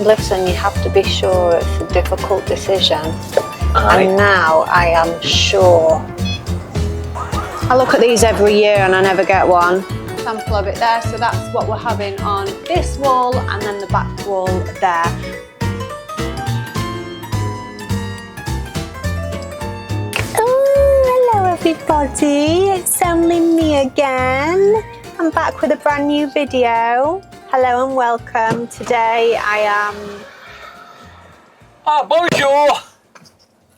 listen, you have to be sure it's a difficult decision. And now I am sure. I look at these every year and I never get one. Sample of it there, so that's what we're having on this wall and then the back wall there. Oh, hello everybody, it's only me again. I'm back with a brand new video. Hello and welcome. Today I am... bonjour!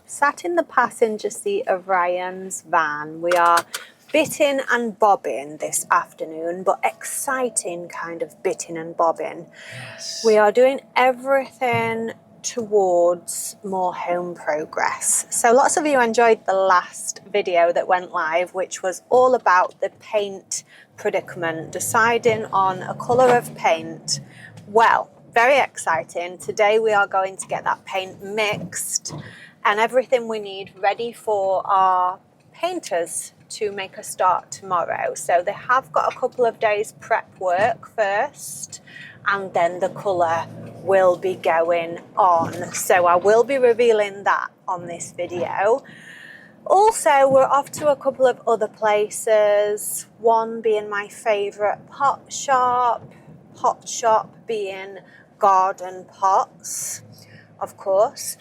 Sat in the passenger seat of Ryan's van. We are bitting and bobbing this afternoon, but exciting kind of bitting and bobbing. Yes. We are doing everything towards more home progress. So lots of you enjoyed the last video that went live, which was all about the paint predicament, deciding on a colour of paint. Well, very exciting. Today we are going to get that paint mixed and everything we need ready for our painters to make a start tomorrow. So they have got a couple of days prep work first, and then the colour will be going on. So I will be revealing that on this video. Also, we're off to a couple of other places, one being my favourite pot shop being Garden Pots, of course.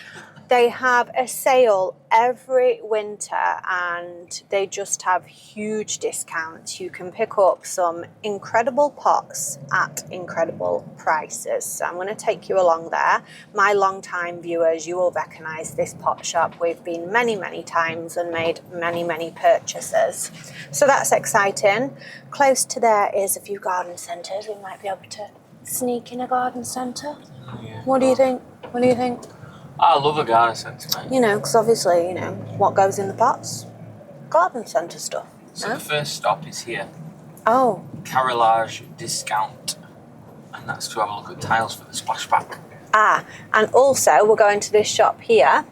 They have a sale every winter and they just have huge discounts. You can pick up some incredible pots at incredible prices. So I'm going to take you along there. My long-time viewers, you will recognise this pot shop. We've been many, many times and made many, many purchases. So that's exciting. Close to there is a few garden centres. We might be able to sneak in a garden centre. Yeah. What do you think? What do you think? I love a garden centre, mate. You know, because obviously, you know, what goes in the pots? Garden centre stuff. So no? the first stop is here. Oh. Carrelage discount. And that's to have a look at tiles for the splashback. Ah, and also we're going to this shop here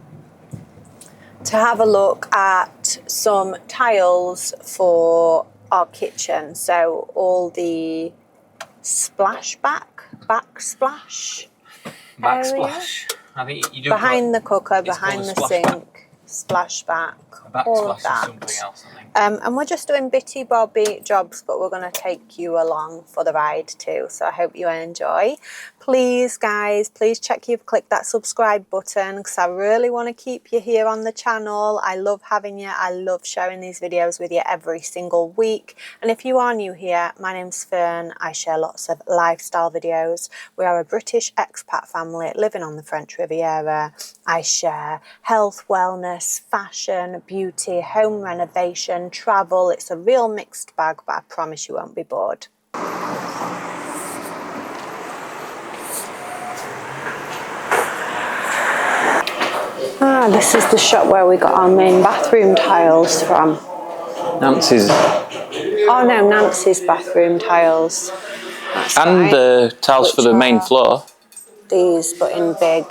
to have a look at some tiles for our kitchen. So all the backsplash. Backsplash. I think you do behind the cooker, it's behind the called a sink, splashback, all of backsplash that. is something else, I think. And we're just doing bitty bobby jobs, but we're going to take you along for the ride too. So I hope you enjoy. Please, guys, please check you've clicked that subscribe button because I really want to keep you here on the channel. I love having you. I love sharing these videos with you every single week. And if you are new here, my name's Fern. I share lots of lifestyle videos. We are a British expat family living on the French Riviera. I share health, wellness, fashion, beauty, home renovation, travel. It's a real mixed bag, but I promise you won't be bored. Ah, this is the shop where we got our main bathroom tiles from. Nancy's. Oh no, Nancy's bathroom tiles. That's And right. the tiles for the main floor. These, but in big.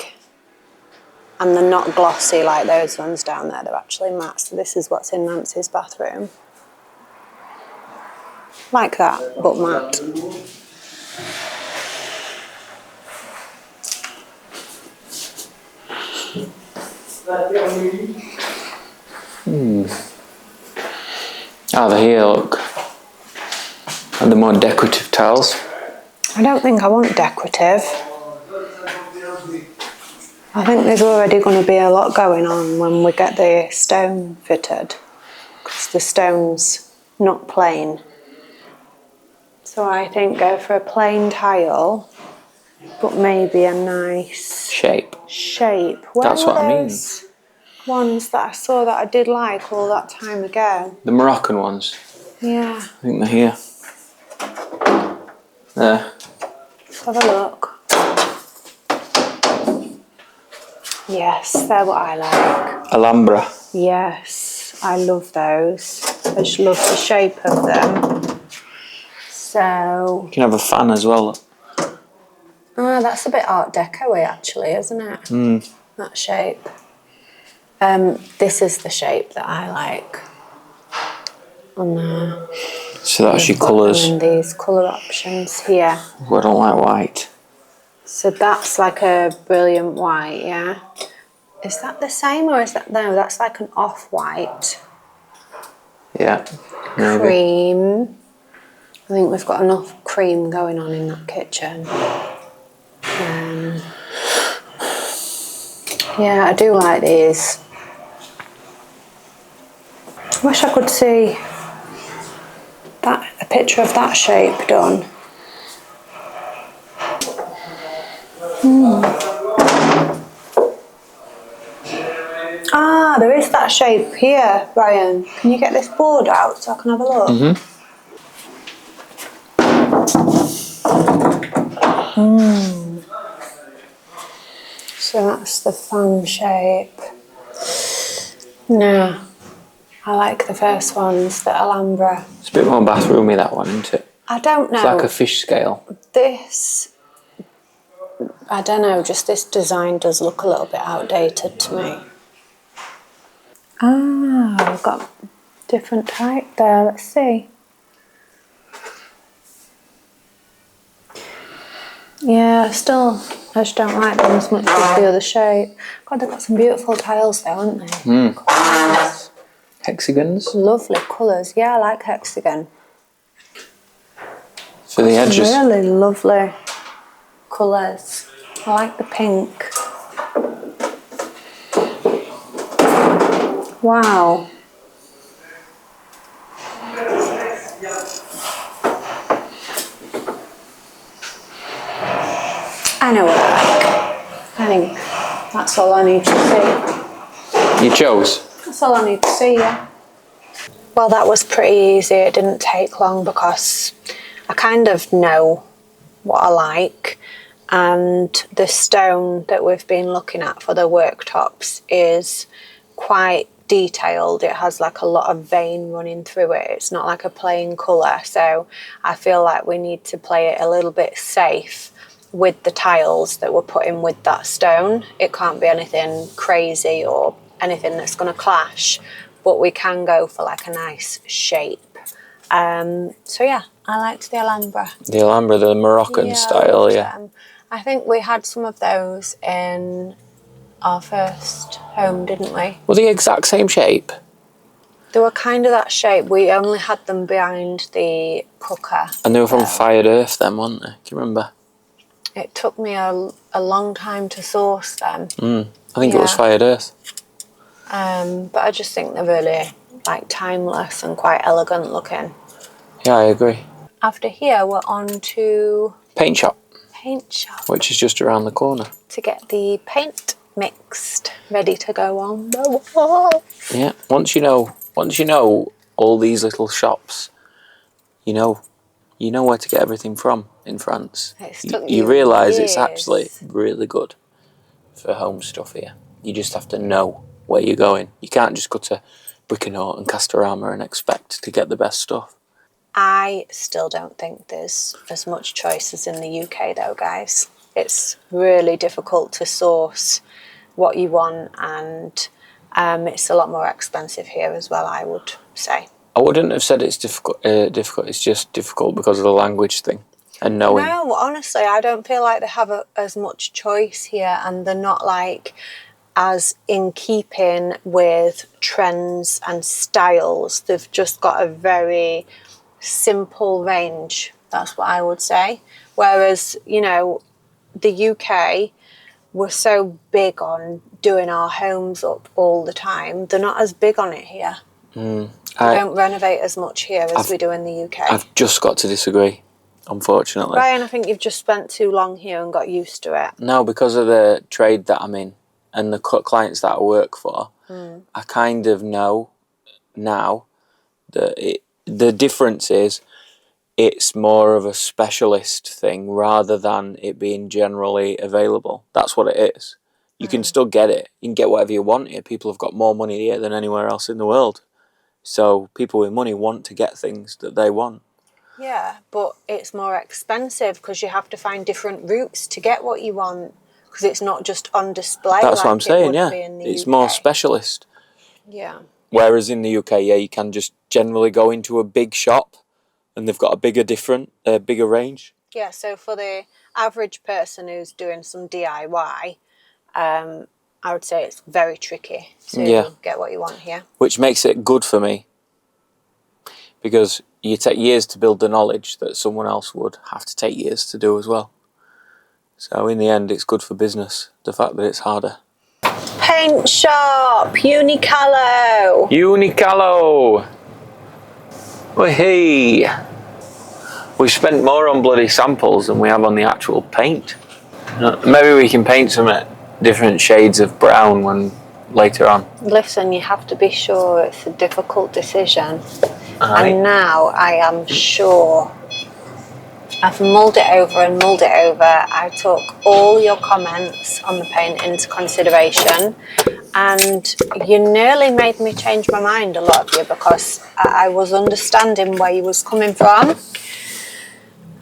And they're not glossy like those ones down there. They're actually matte. So this is what's in Nancy's bathroom. Like that, but matte. Over here, look. And the more decorative tiles. I don't think I want decorative. I think there's already going to be a lot going on when we get the stone fitted. Because the stone's not plain. So I think go for a plain tile, but maybe a nice shape. Where That's were what I mean. those ones that I saw that I did like all that time ago? The Moroccan ones. Yeah. I think they're here. There. Let's have a look. Yes, they're what I like. Alhambra. Yes, I love those. I just love the shape of them. So... You can have a fan as well. Ah, that's a bit Art Deco-y actually, isn't it? That shape. This is the shape that I like. On there. So that's your colours. And these colour options here. Oh, I don't like white. So that's like a brilliant white, yeah? Is that the same or is that, no, that's like an off-white. Yeah, maybe. Cream. I think we've got enough cream going on in that kitchen. Yeah, I do like these. Wish I could see a picture of that shape done. Ah, there is that shape here, Brian. Can you get this board out so I can have a look? So that's the fan shape. No, I like the first ones, the Alhambra. It's a bit more bathroomy, that one, isn't it? I don't know. It's like a fish scale. This, I don't know, just this design does look a little bit outdated to me. Ah, we've got different type there, let's see. Yeah, still, I just don't like them as much as the other shape. God, they've got some beautiful tiles there, haven't they? Hexagons? Lovely colours. Yeah, I like hexagon. For the edges. Really lovely colours. I like the pink. Wow. I know what I like. I think that's all I need to see. You chose? That's all I need to see, yeah. Well, that was pretty easy. It didn't take long because I kind of know what I like, and the stone that we've been looking at for the worktops is quite detailed. It has like a lot of vein running through it. It's not like a plain colour, so I feel like we need to play it a little bit safe with the tiles that we're putting with that stone. It can't be anything crazy or anything that's going to clash, but we can go for like a nice shape. So yeah, I liked the Alhambra. The Alhambra, the Moroccan style, yeah. I think we had some of those in our first home, didn't we? Were they the exact same shape? They were kind of that shape. We only had them behind the cooker. And they were from Fired Earth then, weren't they? Can you remember? It took me a long time to source them. I think it was Fired Earth. But I just think they're really like timeless and quite elegant looking. Yeah, I agree. After here, we're on to Paint shop. Paint shop. Which is just around the corner. To get the paint mixed, ready to go on the wall. Yeah, once you know all these little shops, you know where to get everything from in France. You realise it's actually really good for home stuff here. You just have to know where you're going. You can't just go to Brick-and-Mortar and Castorama and expect to get the best stuff. I still don't think there's as much choice as in the UK though, guys. It's really difficult to source what you want, and it's a lot more expensive here as well, I would say. I wouldn't have said it's difficult. It's just difficult because of the language thing and knowing. No, honestly, I don't feel like they have as much choice here, and they're not like as in keeping with trends and styles. They've just got a very simple range. That's what I would say. Whereas, you know, the UK, we're so big on doing our homes up all the time. They're not as big on it here. We don't renovate as much here as we do in the UK. I've just got to disagree, unfortunately. Brian, I think you've just spent too long here and got used to it. No, because of the trade that I'm in and the clients that I work for, I kind of know now that the difference is it's more of a specialist thing rather than it being generally available. That's what it is. You can still get it. You can get whatever you want here. People have got more money here than anywhere else in the world. So people with money want to get things that they want. Yeah, but it's more expensive because you have to find different routes to get what you want, because it's not just on display. That's like what I'm saying, yeah. It's UK. more specialist. Yeah. Whereas in the UK, yeah, you can just generally go into a big shop and they've got a bigger range. Yeah, so for the average person who's doing some DIY, I would say it's very tricky to get what you want here. Which makes it good for me, because you take years to build the knowledge that someone else would have to take years to do as well. So in the end, it's good for business, the fact that it's harder. Paint shop, Unicalo. Unicalo! Oh, hey! We've spent more on bloody samples than we have on the actual paint. Maybe we can paint some different shades of brown later on. Listen, you have to be sure. It's a difficult decision. Aye. And now I am sure. I've mulled it over and mulled it over. I took all your comments on the paint into consideration, and you nearly made me change my mind, a lot of you, because I was understanding where you was coming from.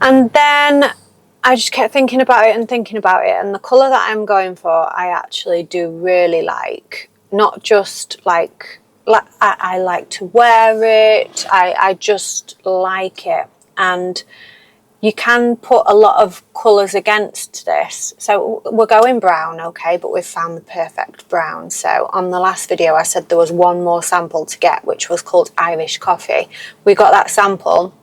And then I just kept thinking about it, and the colour that I'm going for, I actually do really like. Not just like I like to wear it, I just like it. And you can put a lot of colours against this. So we're going brown, okay, but we've found the perfect brown. So on the last video I said there was one more sample to get, which was called Irish Coffee. We got that sample,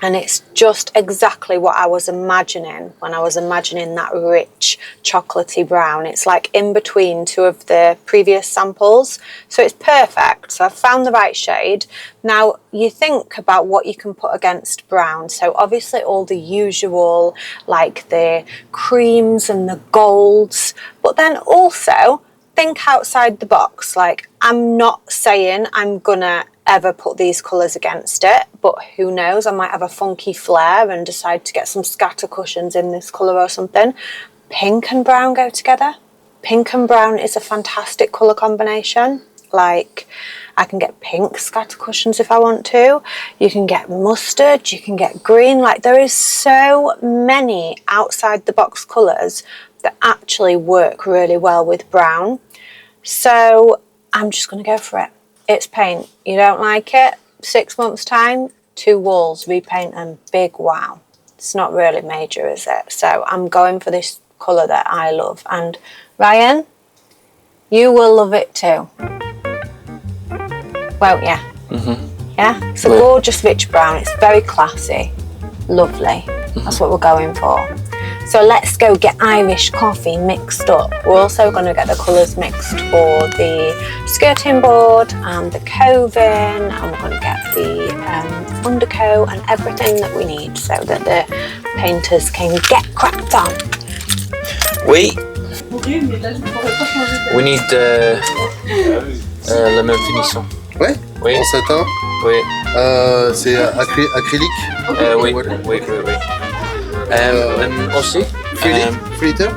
and it's just exactly what I was imagining when I was imagining that rich chocolatey brown. It's like in between two of the previous samples. So it's perfect. So I've found the right shade. Now you think about what you can put against brown. So obviously all the usual, like the creams and the golds, but then also think outside the box. Like, I'm not saying I'm gonna ever put these colours against it, but who knows, I might have a funky flair and decide to get some scatter cushions in this colour or something. Pink and brown go together. Pink and brown is a fantastic colour combination. Like, I can get pink scatter cushions if I want to. You can get mustard, you can get green. Like, there is so many outside the box colours that actually work really well with brown. So I'm just going to go for it. It's paint. You don't like it? 6 months time, 2 walls, repaint them. Big wow. It's not really major, is it? So I'm going for this colour that I love. And Ryan, you will love it too. Won't you? Mm-hmm. Yeah? It's a gorgeous rich brown. It's very classy. Lovely. That's what we're going for. So let's go get Irish coffee mixed up. We're also going to get the colours mixed for the skirting board and the coving, and we're going to get the undercoat and everything that we need so that the painters can get cracked on. We need la même finition. Ouais. Oui. En satin. Oui. C'est acrylique. Oui. Aussi Free liter.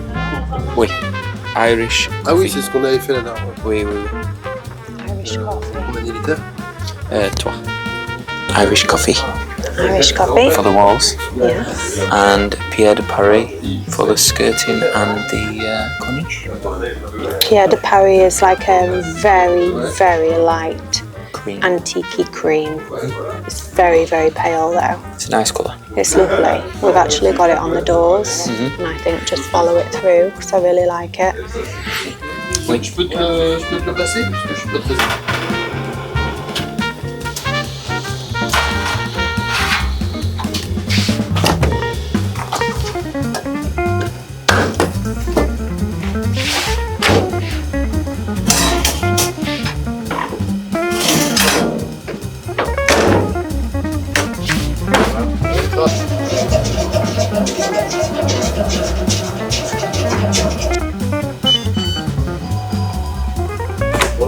Oui. Irish coffee. Ah oui, c'est ce qu'on avait fait la dernière fois. Oui. Irish coffee. Combien de litres? 3. Irish coffee. Irish coffee. For the walls. Yes. And Pierre de Paris for the skirting and the corniche. Pierre de Paris is like a very, very light Cream. antique cream. It's very, very pale though. It's a nice colour. It's lovely. We've actually got it on the doors, and I think just follow it through because I really like it. Oui. Je peux te le passer parce que je suis pas très bien.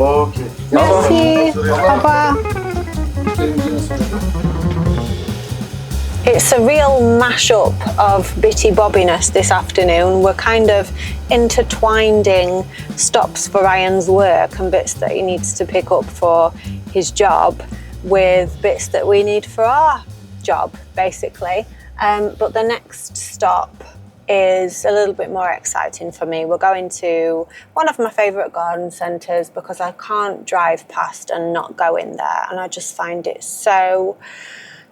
Ok. Merci. Au revoir. It's a real mashup of bitty bobbiness this afternoon. We're kind of intertwinding stops for Ryan's work and bits that he needs to pick up for his job with bits that we need for our job, basically. But the next stop is a little bit more exciting for me. We're going to one of my favourite garden centres because I can't drive past and not go in there, and I just find it so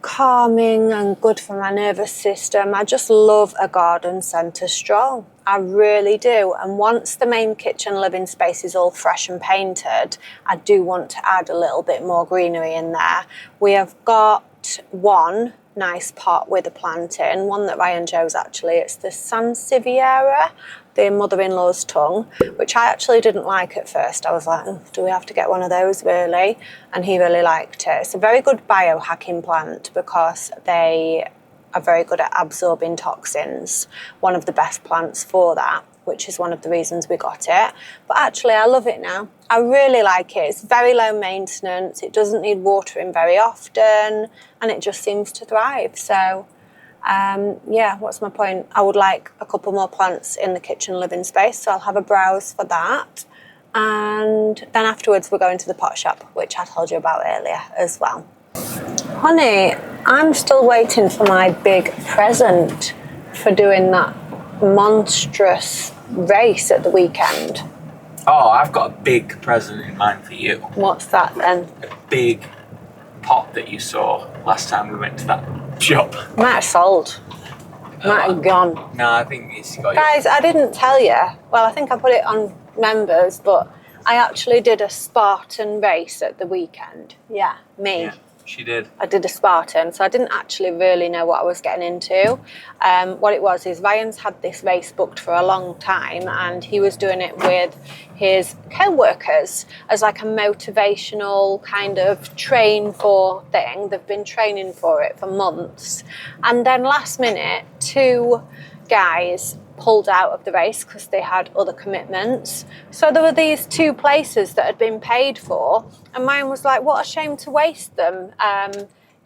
calming and good for my nervous system. I just love a garden centre stroll. I really do. And once the main kitchen living space is all fresh and painted, I do want to add a little bit more greenery in there. We have got one nice pot with a plant in, one that Ryan chose actually. It's the French Riviera, the mother-in-law's tongue, which I actually didn't like at first. I was like, do we have to get one of those really? And he really liked it. It's a very good biohacking plant because they are very good at absorbing toxins. One of the best plants for that, which is one of the reasons we got it. But actually I love it now. I really like it. It's very low maintenance. It doesn't need watering very often and it just seems to thrive. So yeah, what's my point? I would like a couple more plants in the kitchen living space, so I'll have a browse for that. And then afterwards we're going to the pot shop, which I told you about earlier as well. Honey, I'm still waiting for my big present for doing that monstrous race at the weekend. Oh, I've got a big present in mind for you. What's that then? A big pot that you saw last time we went to that shop. Might have sold. Might have gone. No, I think it's got Guys, I didn't tell you. Well, I think I put it on members, but I actually did a Spartan race at the weekend. Yeah, me. Yeah, she did. I did a Spartan, so I didn't actually really know what I was getting into. What it was is Ryan's had this race booked for a long time and he was doing it with his co-workers as like a motivational kind of train for thing. They've been training for it for months. And then last minute, 2 guys pulled out of the race because they had other commitments. So there were these 2 places that had been paid for and mine was like, what a shame to waste them.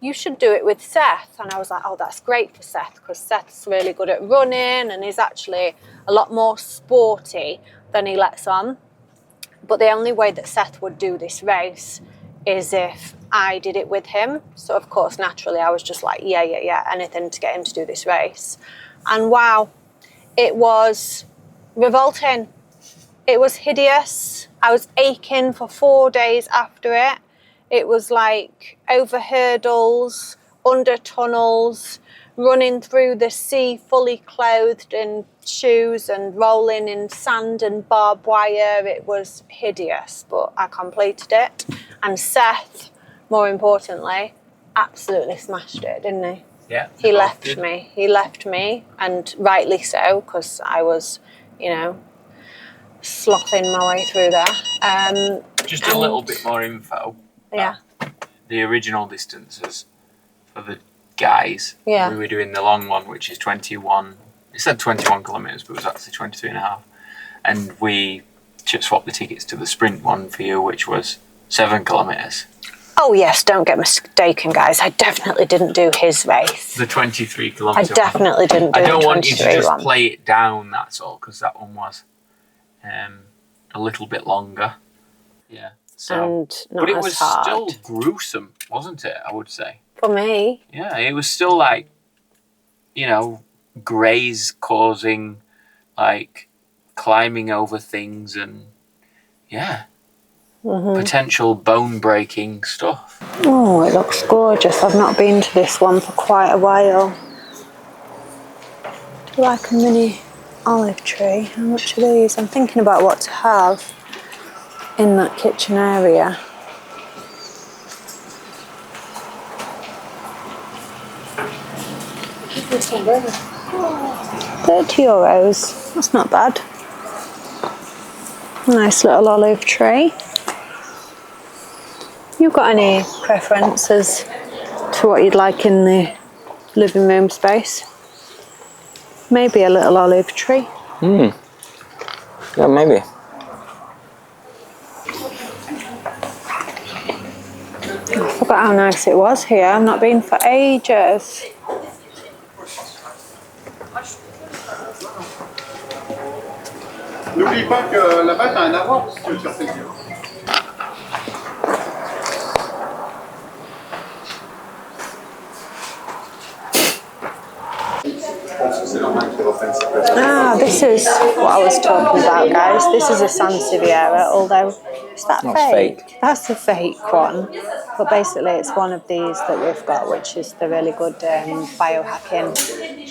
You should do it with Seth. And I was like, oh, that's great for Seth because Seth's really good at running and he's actually a lot more sporty than he lets on. But the only way that Seth would do this race is if I did it with him. So of course, naturally, I was just like, yeah, anything to get him to do this race. And wow, it was revolting. It was hideous. I was aching for 4 days after it. It was like over hurdles, under tunnels, running through the sea fully clothed in shoes and rolling in sand and barbed wire. It was hideous, but I completed it. And Seth, more importantly, absolutely smashed it, didn't he? Yeah. He left me. He left me, and rightly so, because I was, you know, slothing my way through there. Just a little bit more info. Yeah. The original distances for the guys. Yeah. We were doing the long one, which is 21. It said 21 kilometres, but it was actually 23 and a half. And we just swapped the tickets to the sprint one for you, which was 7 kilometres. Oh yes, don't get mistaken, guys. I definitely didn't do his race. The 23 kilometre. I definitely didn't do the 23 one. I don't want you to just play it down, that's all, because that one was a little bit longer. Yeah. So, and not but it as was hard. still gruesome, wasn't it? I would say. For me. Yeah, it was still like, you know, graze causing, like, climbing over things and, yeah, potential bone-breaking stuff. Oh, it looks gorgeous. I've not been to this one for quite a while. Do you like a mini olive tree? How much are these? I'm thinking about what to have in that kitchen area. €30. That's not bad. Nice little olive tree. You got any preferences to what you'd like in the living room space? Maybe a little olive tree. Yeah, maybe. I forgot how nice it was here. I've not been for ages. N'oublie pas que là-bas, t'as un avoir si tu veux te faire plaisir. Ah, this is what I was talking about, guys. This is a French Riviera, although Is that That's fake. That's a fake one. But basically it's one of these that we've got, which is the really good biohacking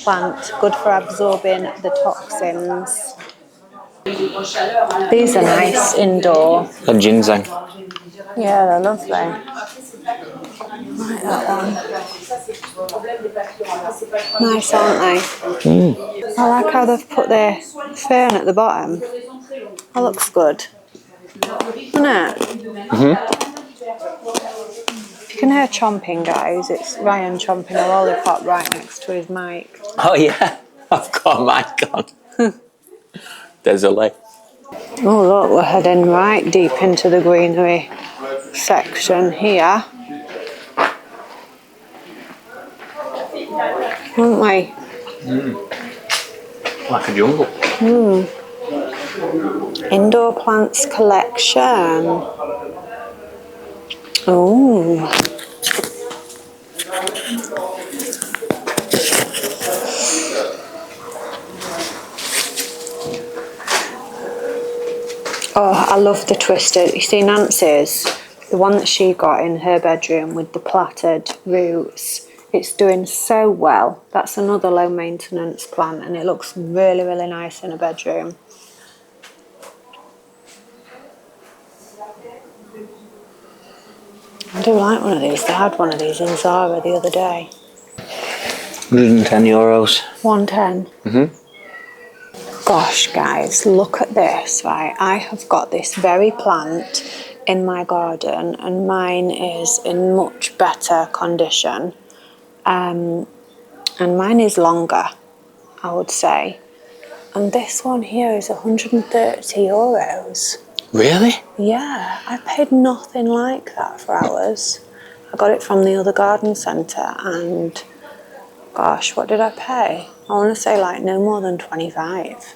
plant, good for absorbing the toxins. These are nice indoor. And ginseng. Yeah, they're lovely. Like that one. Nice, aren't they? I like how they've put their fern at the bottom. That looks good. Doesn't it? You can hear chomping, guys. It's Ryan chomping a lollipop right next to his mic. Oh yeah, I've got a mic on. Désolé. Oh look, we're heading right deep into the greenery section here. Aren't we? Like a jungle. Indoor plants collection. Oh. Oh, I love the twisted. You see Nancy's, the one that she got in her bedroom with the plaited roots. It's doing so well. That's another low maintenance plant and it looks really, really nice in a bedroom. I do like one of these. They had one of these in Zara the other day. €110. 110. Gosh, guys, look at this, right? I have got this very plant in my garden and mine is in much better condition. And mine is longer, I would say. And this one here is €130. Really? Yeah, I paid nothing like that for ours. I got it from the other garden centre and gosh, what did I pay? I want to say like no more than 25.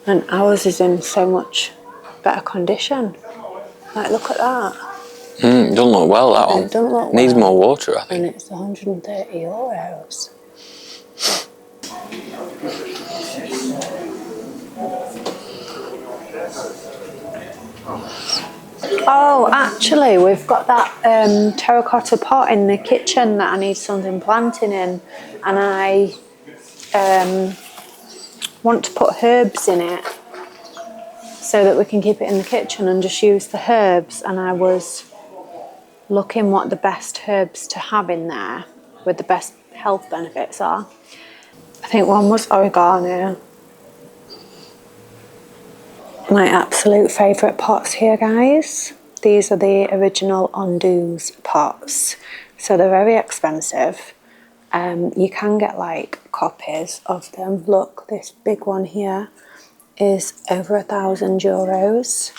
And ours is in so much better condition. Like, look at that. It doesn't look well, that one. It doesn't look Needs well. more water, I think. And it's €130. Oh, actually, we've got that terracotta pot in the kitchen that I need something planting in. And I want to put herbs in it so that we can keep it in the kitchen and just use the herbs. And I was looking what the best herbs to have in there with the best health benefits are. I think one was oregano. My absolute favourite pots here, guys. These are the original Undo's pots. So they're very expensive. You can get like copies of them. Look, this big one here is over €1,000.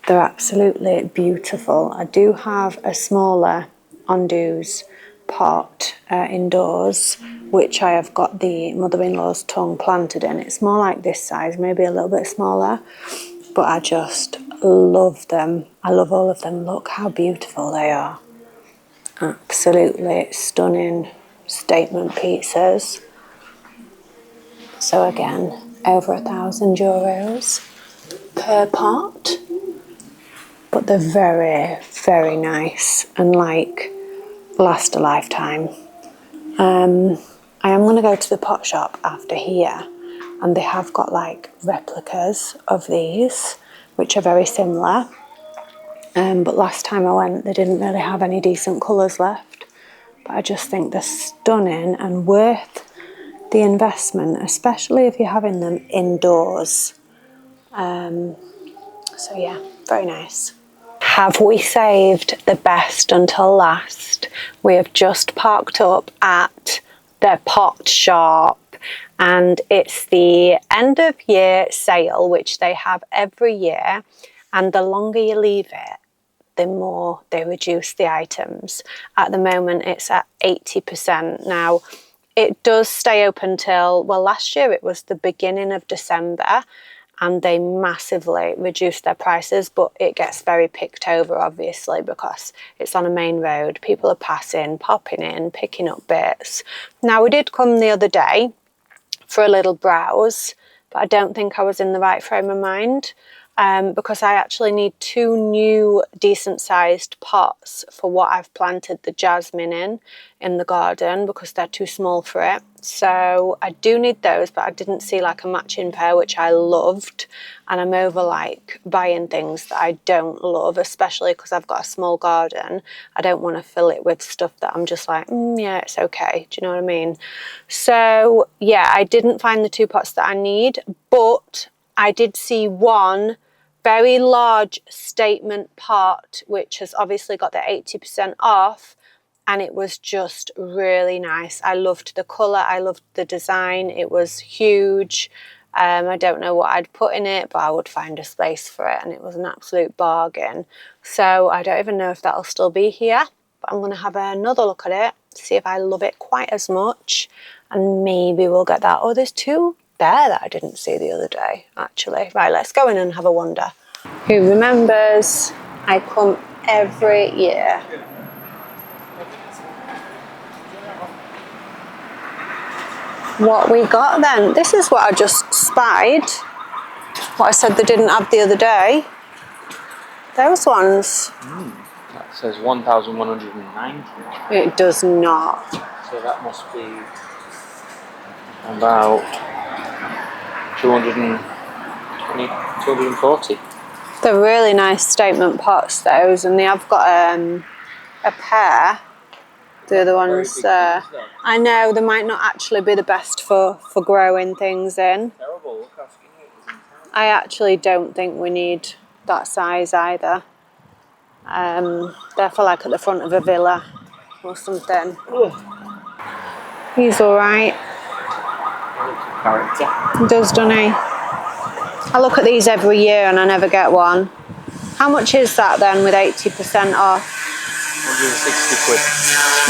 They're absolutely beautiful. I do have a smaller Undo's pot indoors, which I have got the mother-in-law's tongue planted in. It's more like this size, maybe a little bit smaller, but I just love them. I love all of them. Look how beautiful they are. Absolutely stunning statement pieces. So again, over €1,000 per pot. But they're very, very nice and like last a lifetime. I am going to go to the pot shop after here and they have got like replicas of these which are very similar. But last time I went they didn't really have any decent colours left. But I just think they're stunning and worth the investment, especially if you're having them indoors. So yeah, very nice. Have we saved the best until last? We have just parked up at the pot shop and it's the end of year sale which they have every year, and the longer you leave it the more they reduce the items. At the moment it's at 80%. Now it does stay open till, well, last year it was the beginning of December and they massively reduced their prices, but it gets very picked over obviously because it's on a main road. People are passing, popping in, picking up bits. Now we did come the other day for a little browse, but I don't think I was in the right frame of mind. because I actually need 2 new decent sized pots for what I've planted the jasmine in the garden, because they're too small for it. So I do need those, but I didn't see like a matching pair, which I loved. And I'm over like buying things that I don't love, especially because I've got a small garden. I don't want to fill it with stuff that I'm just like, yeah, it's okay. Do you know what I mean? So yeah, I didn't find the 2 pots that I need, but I did see one very large statement pot, which has obviously got the 80% off, and it was just really nice. I loved the colour, I loved the design, it was huge. I don't know what I'd put in it, but I would find a space for it, and it was an absolute bargain. So I don't even know if that'll still be here, but I'm going to have another look at it, see if I love it quite as much, and maybe we'll get that. Oh, there's 2 there that I didn't see the other day, actually. Right, let's go in and have a wander. Who remembers? I come every year. What we got then? This is what I just spied. What I said they didn't have the other day. Those ones. That says 1,190. It does not. So that must be about 220, 240. They're really nice statement pots, those, and they have got a pair. The other ones, I know they might not actually be the best for growing things in. Terrible, look how skinny it is. I actually don't think we need that size either. They're for like at the front of a villa or something. He's alright. Character. He does, doesn't he? I look at these every year and I never get one. How much is that then with 80% off? 160 quid.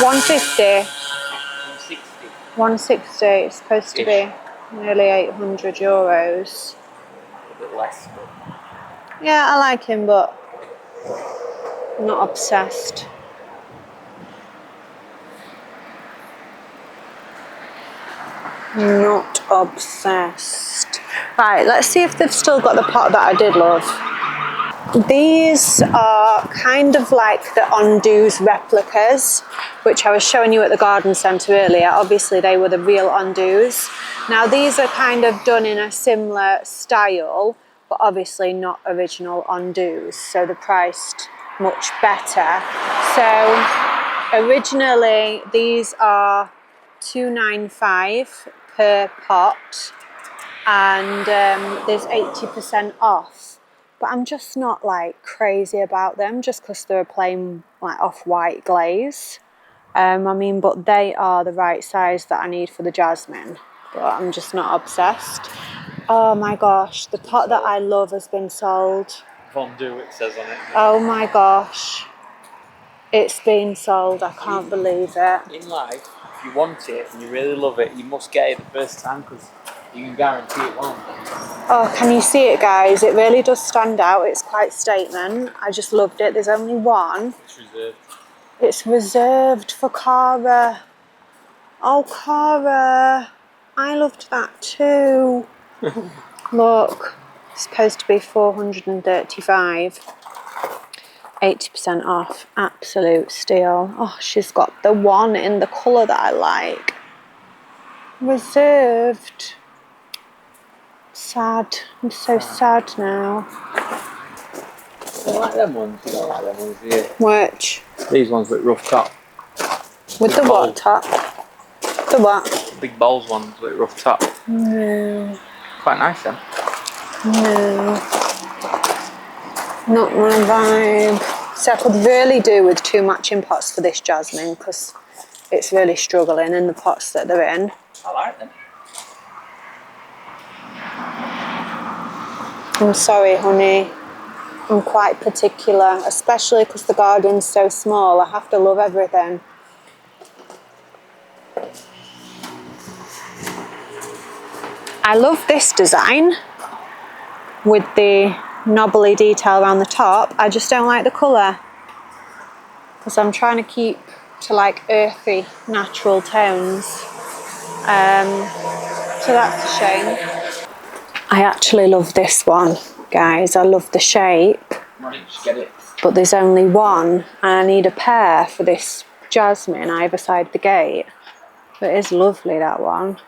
150? 160. 160. It's supposed to be nearly 800 euros. A bit less, but... Yeah, I like him, but I'm not obsessed. Not obsessed. Right, let's see if they've still got the pot that I did love. These are kind of like the Ondu's replicas, which I was showing you at the garden centre earlier. Obviously they were the real Ondu's. Now these are kind of done in a similar style, but obviously not original Ondu's, so they're priced much better. So originally these are $2.95 per pot, and there's 80% off. But I'm just not like crazy about them just because they're a plain like off-white glaze. I mean, but they are the right size that I need for the jasmine, but I'm just not obsessed. Oh my gosh, the pot that I love has been sold. Fondue, it says on it. Oh my gosh, it's been sold. I can't believe it. In life, if you want it and you really love it, you must get it the first time because you can guarantee it won't. Oh, can you see it, guys? It really does stand out. It's quite statement. I just loved it. There's only one. It's reserved. It's reserved for Cara. Oh, Cara. I loved that too. Look, it's supposed to be 435. 80% off. Absolute steal. Oh, she's got the one in the colour that I like. Reserved. Sad. I'm so sad now. You like them ones? You don't like them ones, do you? Which? These ones with rough top. With the what top? The what? Big bowls ones with rough top. No. Quite nice then. No. Not my vibe. So I could really do with 2 matching pots for this jasmine because it's really struggling in the pots that they're in. I like them. I'm sorry, honey. I'm quite particular, especially because the garden's so small. I have to love everything. I love this design with the knobbly detail around the top. I just don't like the colour because I'm trying to keep to like earthy, natural tones. So that's a shame. I actually love this one. Guys, I love the shape, Why don't you just get it? but there's only one, and I need a pair for this jasmine either side the gate. But it is lovely, that one,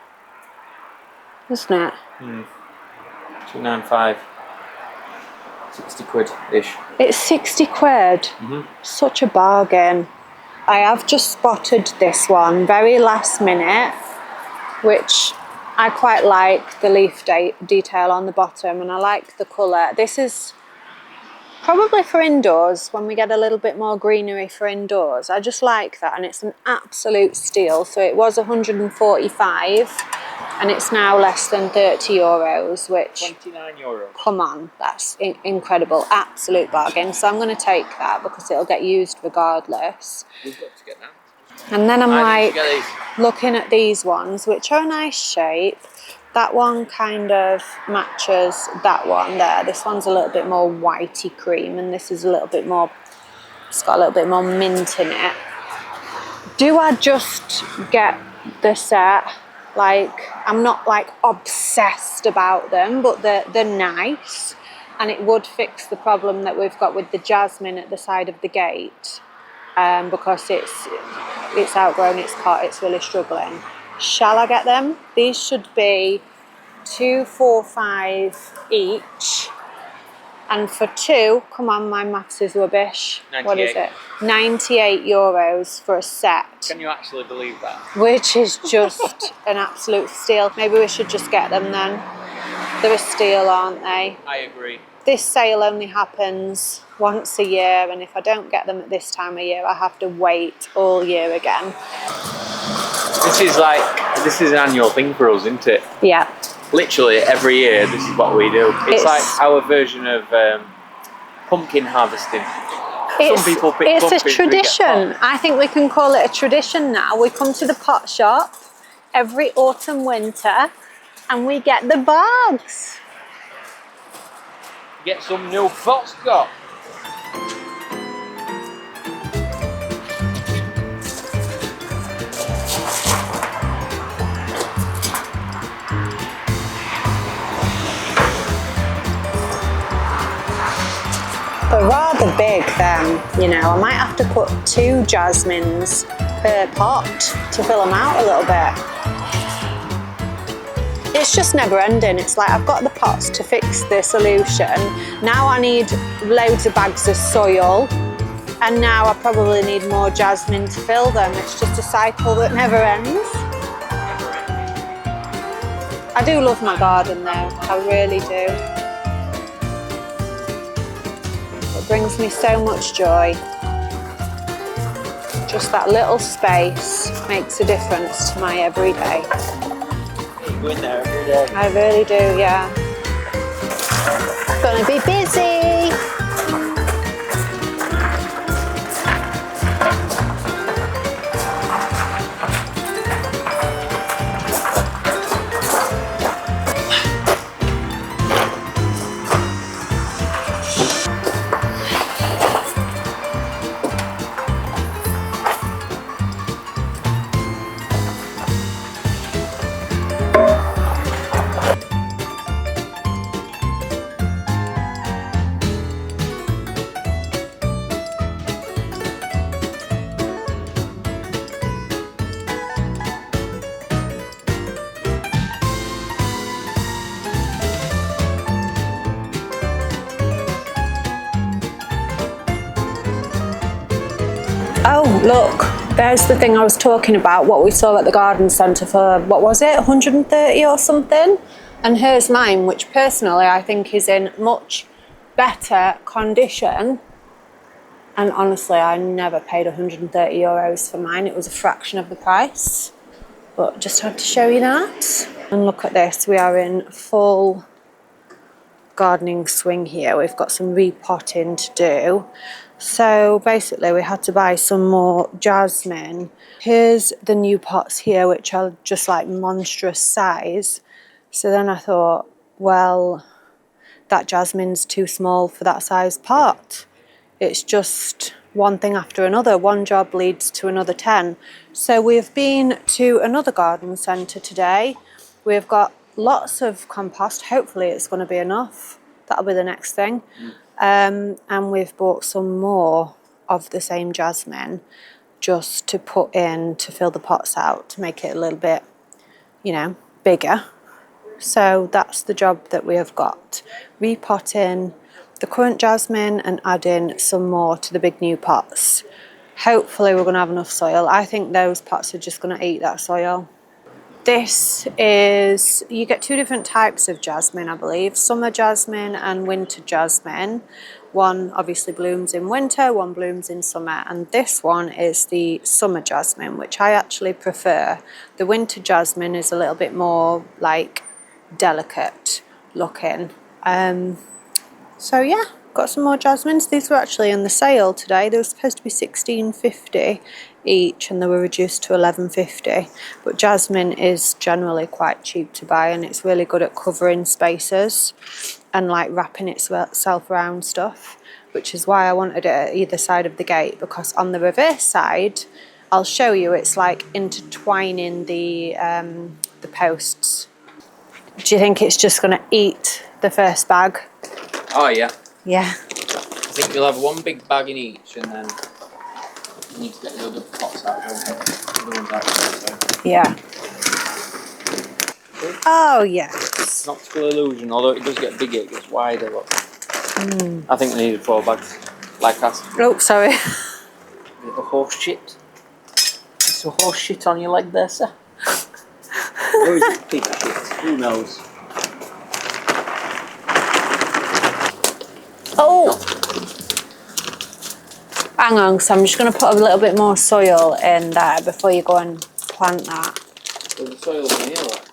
isn't it? 295. 60 quid-ish. It's 60 quid. Such a bargain. I have just spotted this one very last minute, which I quite like the leaf detail on the bottom, and I like the colour. This is probably for indoors, when we get a little bit more greenery for indoors. I just like that, and it's an absolute steal. So it was 145 and it's now less than 30 euros, which 29 euros. come on, that's incredible, absolute bargain. So I'm going to take that because it'll get used regardless. We've got to get that. And then I'm like get these. looking at these ones, which are a nice shape. That one kind of matches that one there. This one's a little bit more whitey cream, and this is a little bit more, it's got a little bit more mint in it. Do I just get the set? Like, I'm not like obsessed about them, but they're nice, and it would fix the problem that we've got with the jasmine at the side of the gate, because it's outgrown its pot, it's really struggling. Shall I get them? These should be 245 each, and for two, come on, my maths is rubbish. 98. What is it? 98 euros for a set. Can you actually believe that? Which is just an absolute steal. Maybe we should just get them then. They're a steal, aren't they? I agree. This sale only happens once a year, and if I don't get them at this time of year, I have to wait all year again. This is an annual thing for us, isn't it? Yeah. Literally every year, this is what we do. It's like our version of pumpkin harvesting. Some people pick It's pumpkins, a tradition. I think we can call it a tradition now. We come to the pot shop every autumn, winter, and we get the bags. Get some new pots got. They're rather big then, you know. I might have to put 2 jasmines per pot to fill them out a little bit. It's just never ending. It's like I've got the pots to fix the solution. Now I need loads of bags of soil, and now I probably need more jasmine to fill them. It's just a cycle that never ends. I do love my garden though, I really do. It brings me so much joy. Just that little space makes a difference to my everyday. You go in there every day. I really do, yeah. Gonna be busy. Oh, look, there's the thing I was talking about, what we saw at the garden centre for, what was it, 130 or something? And here's mine, which personally I think is in much better condition. And honestly, I never paid 130 euros for mine. It was a fraction of the price. But just had to show you that. And look at this, we are in full gardening swing here. We've got some repotting to do. So basically we had to buy some more jasmine. Here's the new pots here, which are just like monstrous size. So then I thought, well, that jasmine's too small for that size pot. It's just one thing after another. One job leads to another 10. So we've been to another garden centre today. We've got lots of compost. Hopefully it's going to be enough. That'll be the next thing. And we've bought some more of the same jasmine just to put in to fill the pots out to make it a little bit, you know, bigger. So that's the job that we have got. Repotting the current jasmine and adding some more to the big new pots. Hopefully we're going to have enough soil. I think those pots are just going to eat that soil. This is, you get two different types of jasmine, I believe. Summer jasmine and winter jasmine. One obviously blooms in winter, one blooms in summer. And this one is the summer jasmine, which I actually prefer. The winter jasmine is a little bit more like delicate looking. So yeah, got some more jasmines. These were actually on the sale today. They were supposed to be $16.50 each and they were reduced to $11.50. But jasmine is generally quite cheap to buy and it's really good at covering spaces and like wrapping itself around stuff, which is why I wanted it at either side of the gate, because on the reverse side, I'll show you, it's like intertwining the posts. Do you think it's just going to eat the first bag? Oh yeah. Yeah. I think you'll have one big bag in each and then you need to get the other pots out, don't you? The other ones out, so. Yeah. Oh yeah. It's an optical illusion, although it does get bigger, it gets wider, look. I think we needed 4 bags, like that. Oh, sorry. Little horse shit. It's a horse shit on your leg there, sir. Or is it pig shit? Who knows? Oh! Hang on, so I'm just going to put a little bit more soil in there before you go and plant that. Well, the soil's in here, look.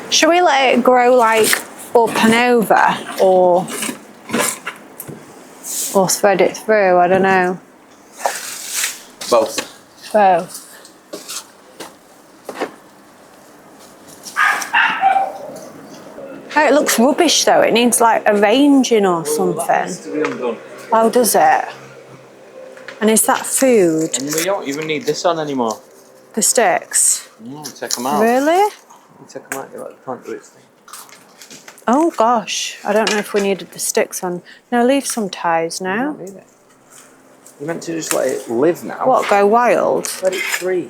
Should we let it grow like up and over or thread it through? I don't know. Both. Both. Oh, it looks rubbish though. It needs like arranging or something. That needs to be undone. Oh, does it? And is that food? And we don't even need this on anymore. The sticks? No, take them out. Really? You take them out, you let the plant do its thing. Oh gosh, I don't know if we needed the sticks on. No, leave some ties now. You don't need it. You're meant to just let it live now. What, go wild? Let it free.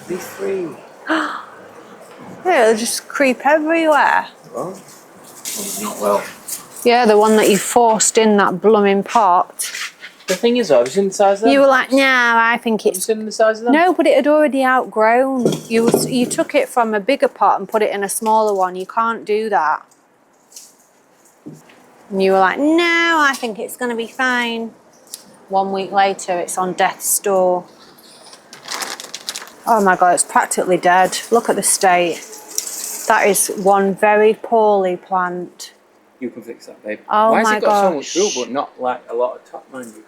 Be free. Yeah, it'll just creep everywhere. Well, not well. Yeah, the one that you forced in that blooming pot. The thing is, though, have you seen the size of them? You were like, no, I think Have you it's... seen the size of them? No, but it had already outgrown. You took it from a bigger pot and put it in a smaller one. You can't do that. And you were like, no, I think it's going to be fine. 1 week later, it's on death's door. Oh my God, it's practically dead. Look at the state. That is one very poorly plant. You can fix that, babe. Oh Why has my it got so much gosh. root, but not like a lot of top, mind you?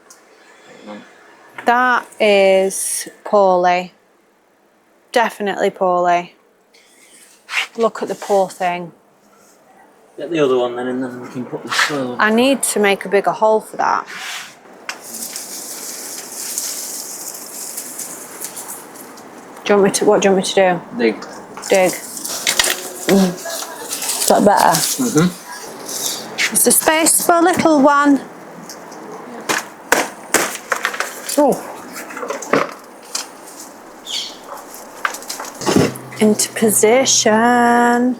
That is poorly. Definitely poorly. Look at the poor thing. Get the other one then, and then we can put the soil on. I need to make a bigger hole for that. What do you want me to do? Dig. Dig. Is that better? Mm-hmm. Is there space for a little one? Oh. Into position.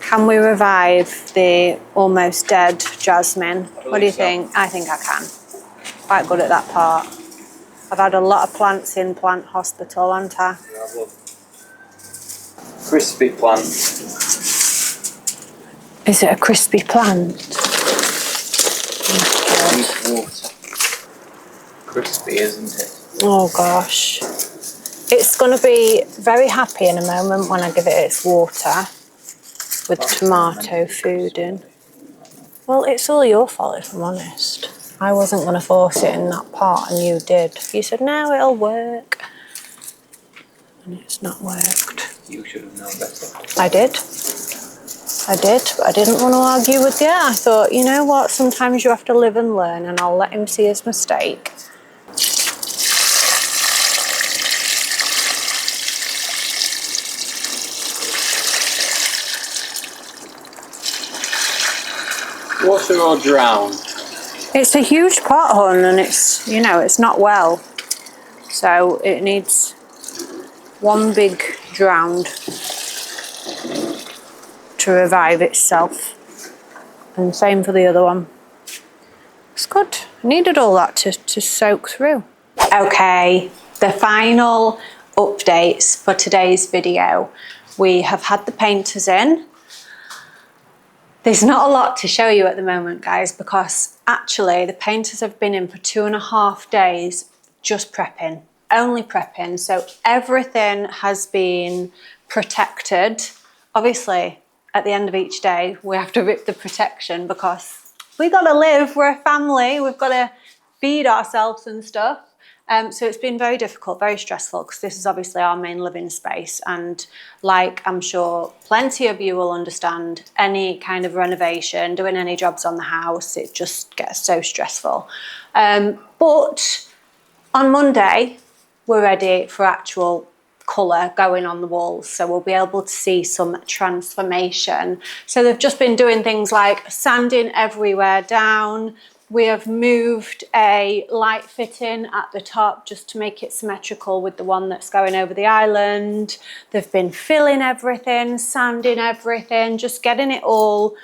Can we revive the almost dead jasmine? What do you think? I think I can. Quite good at that part. I've had a lot of plants in plant hospital, haven't I? Crispy plant. Is it a crispy plant? Water. Crispy, isn't it? Oh gosh. It's going to be very happy in a moment when I give it its water with tomato food in. Well, it's all your fault if I'm honest. I wasn't going to force it in that pot and you did. You said, no, it'll work. And it's not worked. You should have known better. I did. I did, but I didn't want to argue with you. I thought, you know what, sometimes you have to live and learn, and I'll let him see his mistake. Water or drown? It's a huge pot, hon, and it's, you know, it's not well. So it needs one big drowned to revive itself. And same for the other one. It's good. I needed all that to soak through. Okay, the final updates for today's video. We have had the painters in. There's not a lot to show you at the moment, guys, because actually the painters have been in for 2.5 days just prepping, only prepping. So everything has been protected. Obviously, at the end of each day, we have to rip the protection because we got to live, we're a family, we've got to feed ourselves and stuff. So it's been very difficult, very stressful, because this is obviously our main living space, and like I'm sure plenty of you will understand, any kind of renovation, doing any jobs on the house, it just gets so stressful. But on Monday, we're ready for actual colour going on the walls, so we'll be able to see some transformation. So they've just been doing things like sanding everywhere down. We have moved a light fitting at the top just to make it symmetrical with the one that's going over the island. They've been filling everything, sanding everything, just getting it all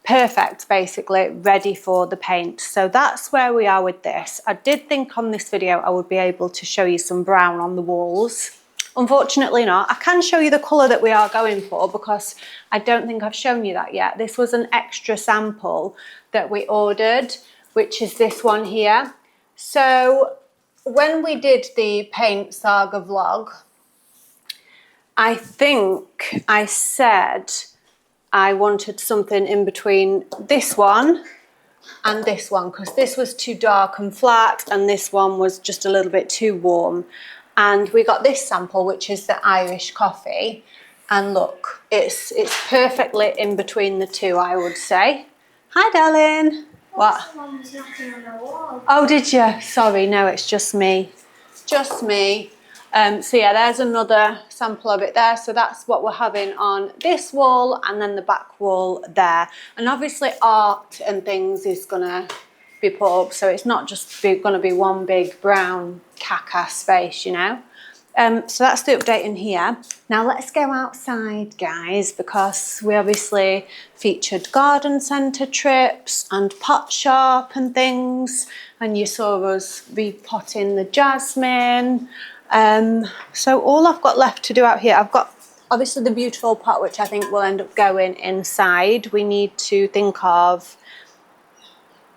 perfect, basically, ready for the paint. So that's where we are with this. I did think on this video I would be able to show you some brown on the walls. Unfortunately not. I can show you the colour that we are going for because I don't think I've shown you that yet. This was an extra sample that we ordered, which is this one here. So when we did the paint saga vlog, I think I said I wanted something in between this one and this one, because this was too dark and flat and this one was just a little bit too warm. And we got this sample, which is the Irish coffee. And look, it's perfectly in between the two, I would say. Hi, darling. What? Someone was knocking on the wall. Oh, did you? Sorry, no, it's just me. Just me. So yeah, there's another sample of it there. So that's what we're having on this wall and then the back wall there. And obviously art and things is gonna be put up. So it's not just gonna be one big brown caca space, you know. So that's the update in here. Now let's go outside, guys, because we obviously featured garden centre trips and pot shop and things. And you saw us repotting the jasmine. So all I've got left to do out here, I've got obviously the beautiful pot, which I think will end up going inside. We need to think of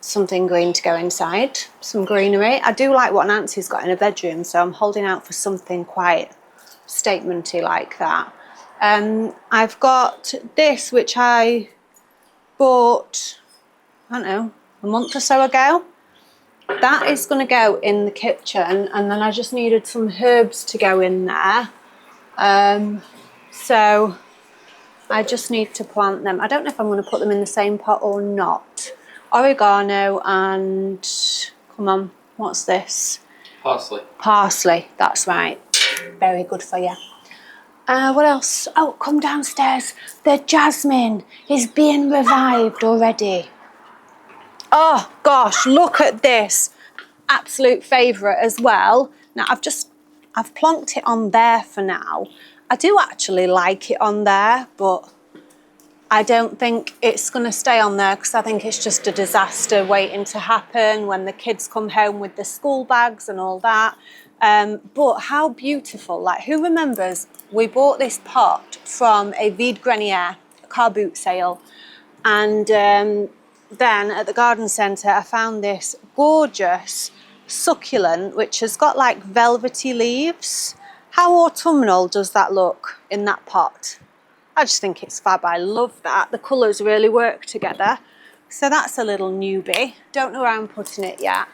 something green to go inside, some greenery. I do like what Nancy's got in her bedroom, so I'm holding out for something quite statementy like that. I've got this, which I bought, I don't know, a month or so ago. That is going to go in the kitchen, and then I just needed some herbs to go in there. So I just need to plant them. I don't know if I'm going to put them in the same pot or not. Oregano and, come on, what's this? Parsley. Parsley, that's right. Very good for you. What else? Oh, come downstairs. The jasmine is being revived already. Oh gosh, look at this. Absolute favourite as well. Now I've plonked it on there for now. I do actually like it on there, but I don't think it's going to stay on there because I think it's just a disaster waiting to happen when the kids come home with the school bags and all that. But how beautiful. Like, who remembers we bought this pot from a vide grenier car boot sale, and then at the garden centre I found this gorgeous succulent which has got like velvety leaves. How autumnal does that look in that pot? I just think it's fab. I love that. The colours really work together. So that's a little newbie. Don't know where I'm putting it yet.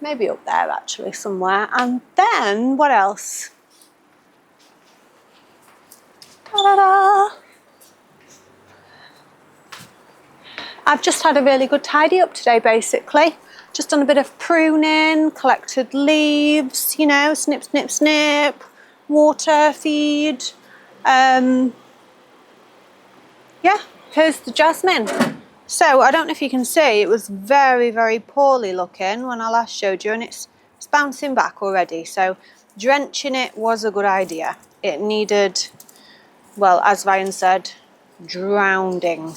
Maybe up there actually somewhere. And then what else? Ta-da-da! I've just had a really good tidy up today, basically. Just done a bit of pruning, collected leaves, you know, snip, snip, snip, water, feed. Yeah, here's the jasmine. So I don't know if you can see, it was very, very poorly looking when I last showed you, and it's bouncing back already. So drenching it was a good idea. It needed, well, as Ryan said, drowning.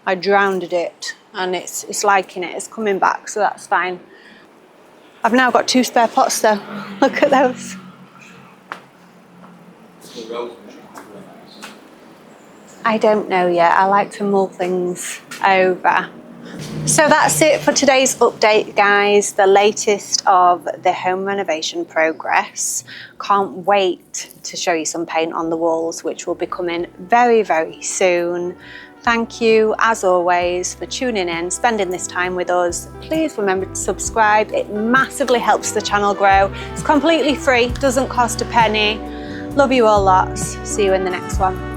I drowned it, and it's liking it. It's coming back, so that's fine. I've now got 2 spare pots though. Look at those. I don't know yet. I like to mull things over. So that's it for today's update, guys. The latest of the home renovation progress. Can't wait to show you some paint on the walls, which will be coming very, very soon. Thank you, as always, for tuning in, spending this time with us. Please remember to subscribe. It massively helps the channel grow. It's completely free, doesn't cost a penny. Love you all lots. See you in the next one.